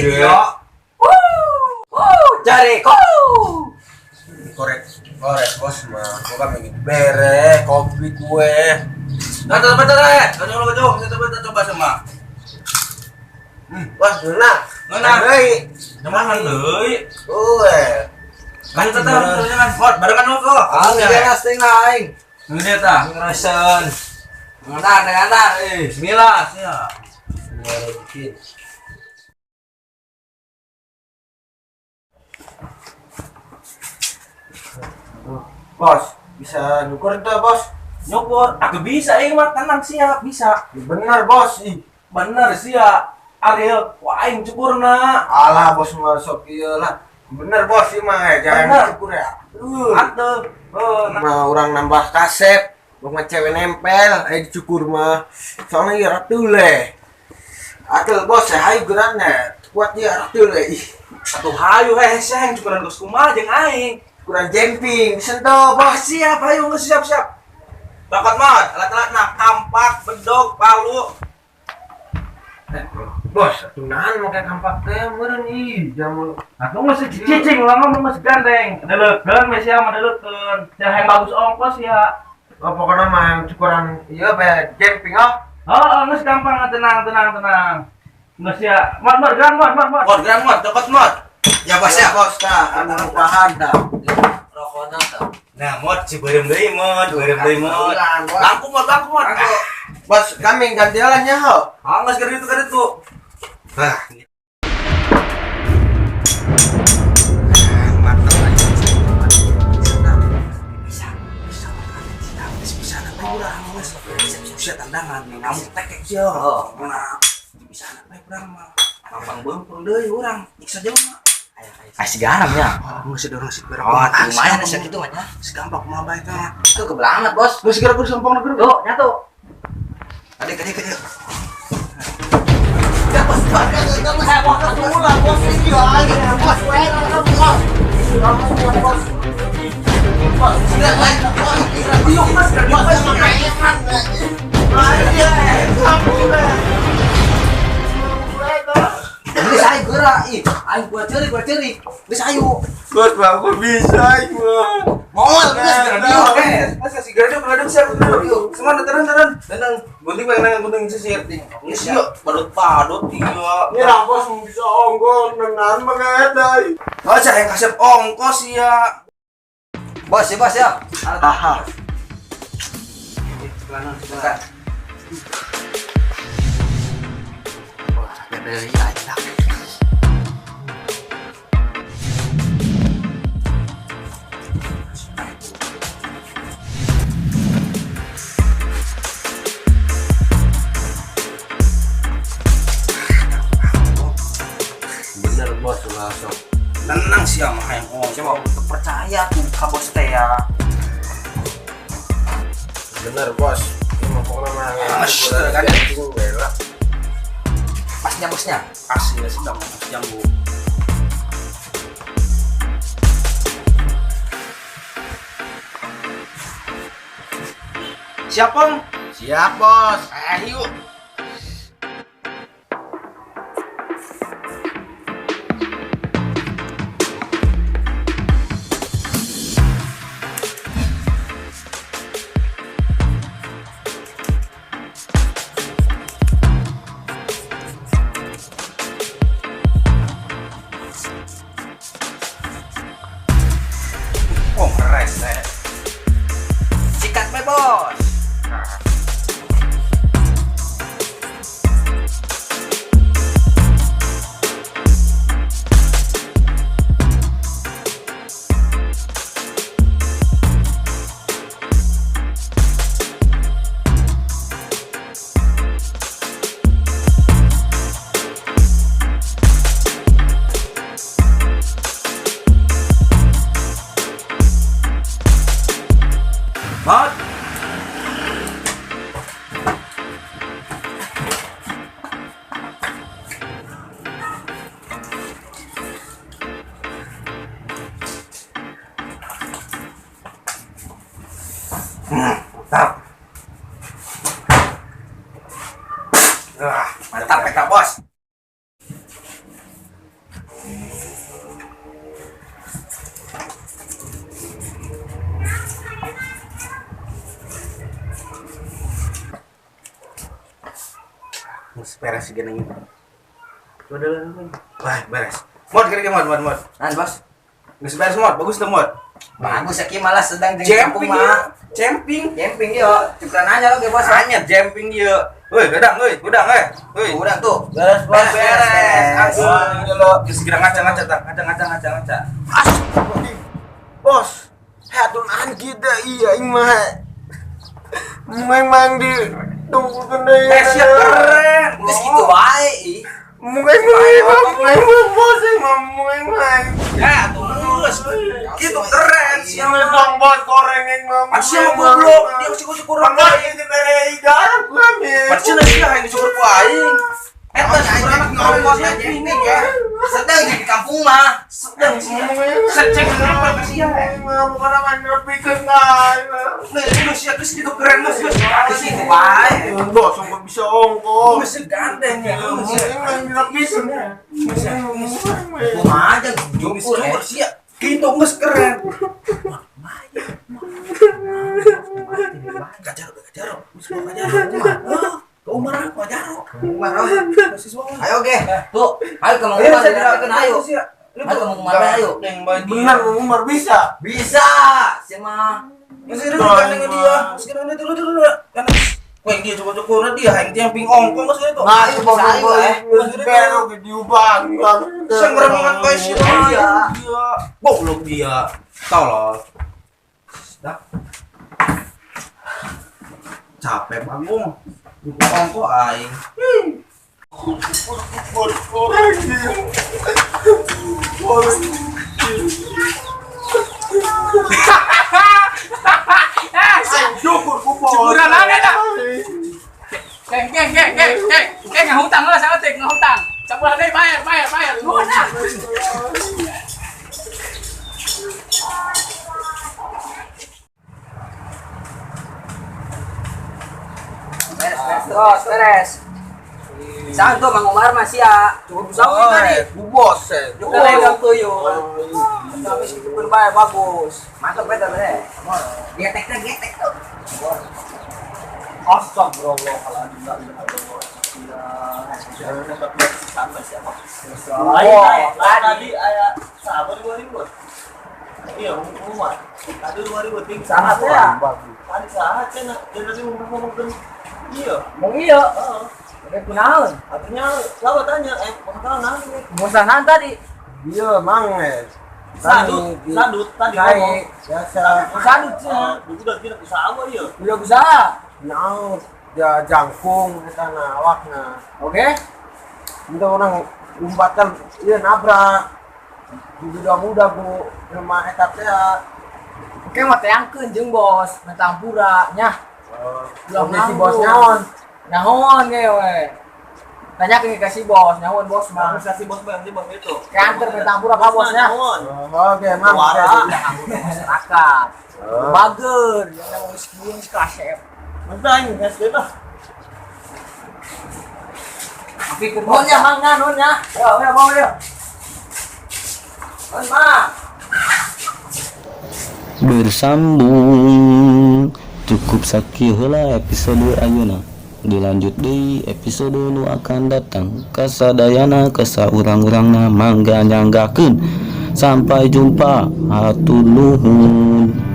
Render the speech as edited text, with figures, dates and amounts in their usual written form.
video. Cari korek bos mah gua kan lagi bere kopi gue betul coba sama bos ngena deui nyaman deui kan Kan jangan hot barengan lu kok beres ting aing ini tah ngerasain ngantar bismillah siap bos bisa nyukur tuh bos nyukur aku bisa mah tenang siap bisa bener bos bener siap Ariel wah aing cukurna alah bos mah sok ieu lah bener bos ieu mah jangan Bener. cukur ya atuh nah orang nambah kaset bunga cewek nempel dicukur mah soalnya ieu ratu le atuh bos hayu geranna kuat ieu ratu le atuh hayu seng cukuran geus kumaha jeung aing kurang jemping sentuh bos siap ayo geus siap bakat mah alat-alatna kampak bedog palu bos atuh nahan make kampak teh meureun jamu atuh geus cicing ulang mah geus gandeng deleukeun we sia mah deleukeun yang bagus ongkos ya pokoknya mah yang cukuran iya be jemping geus gampang tenang geus ya mod cokot mod ya bos ya bos tah anu rupahan tah rokona tah nah mod si beureum deui mod bangku mod bos kami ganti alatnya ho geus geritu nah bisa tandangan ngamuk tekek sih nah bisa urang mah gampang beumpung deui urang nyiksa jelema Asih garamnya. masih dorong sih Lumayan sih gitu mah nya. segampang mah bae teh Itu kebelamat, Bos. geus segera geus sampang negeri Tuh, nyatu. adik Ya, Bos. Ini saya gerak, ayo gua ceri. Bisa ayo. bos bang kok bisa ieu Mau geus gerak. mas kasih gradung siap yuk semangat tenang gunting pengen gunting sisir geus yuk padut iya ini bos bisa onggol nenan mah kayak aja yang kasih ongkos ya Bos ya. aha silakan Wah, ada aja. bener bos langsung tenang sih mah yang Cuma untuk percaya tuh ka bos teh ya. bener bos ini mah pokoknya mah kan bela Pasnya bosnya. asli sedang jambu siap Om siap bos ayo rese Sikat me bos. Mod mantap. Mantap PK bos. beres sih gini. Wah, beres. Mod kira-kira mod. Nan bos. Geus beres mod, bagus tuh mod. Bagus ya malah sedang di Camping kampung mah. Camping. Camping yo. Cipta nanya lo ke bos. Hanya camping dia. Woi, gedang, woi. Udah tuh. Beres bos. Beres. Geus segera ngaca. Bos, hatun kita iya imah. Memang di tunggu gede. Siap keren. Geus kitu wae ih. Memang bos memang. Ya, terus. Gitu keren. Siap. Memang bos goreng memang. Masih mau goblok, dia syukur orang lain. Masih nasi yang disyukur ku aing. Eta anak ngomongnya ini ya. Sedang di kampung mah. Sedang secek kenapa kasihan. Bukan apa nepikeun enggak. Nah, itu siap terus gitu keren terus. Geus kitu wae. Bos ongkos bisa ongkos. Masih gandeng ya. Kumaha aja jungkur Syukur siap. Gitu geus keren. Kajaro. Umar apa jaro? Ayo ge. Tuh, ayo ke Mang Umar dirapikan ayo. Ayo ke Mang Umar ayo. Bener Umar bisa. Bisa. Si mah. Masih gandeng dia. Sekarang dulu. Kan wah dia coba dia yang camping ongkong geus itu. Nah, itu bos belok diubah. Sang geremangan kayak si dia. Goblok dia. Tolol. Dah. Capek bangung. Buku ongko aing. Syukuran aja dah. Geng, ngahutang lah sama tek ngahutang. Sabulan deui bayar. Nuhun dah. Beres. Saan tuh Mang Umar masih ya. Cukup sawi tadi. Bu bos. Juga legang tuyul. Kami segitu berbahaya bagus. Mantap beta bre. Getek tuh. Astagfirullahaladzim. Tadi aya sabar 2000. Iya, Umar. Tadi 2000 tinggi. sangat ya. Tadi saat cenah jadi ngomongkeun iya. Mau iya. Heeh. Oke kunaon? Artinya lawa tanya pengetahuan naon ini? Musahan tadi. Iya, Mang. Sadut tadi Kai, ngomong. biasa. Sadut sih. Dulu udah tidak bisa apa iya. Udah bisa. Nyaut, ya jangkung ke tanah awakna. Oke. Itu orang lompatan, iya nabrak. Mudah-mudah bu, rumah etatnya. Oke mah teangkeun jeung bos, mentampura nya. Si bos nyaon. Nyaon ge we. Tanya ke si bos, nyaon bos mah. Organisasi bos bang di bos itu. Kantor mentampura ka bosnya. Oke, Mang. Masyarakat. Bager, yang namanya sekian kasep. Mantap ini guys bebas. Pikir bonnya mangga nonnya. Ya, bawa dia. Mah. Bersambung cukup sakieu heula episode ayeuna dilanjut deui episode nu akan datang kasadayana kasaurang-urangna mangga nyanggakeun sampai jumpa hatur nuhun.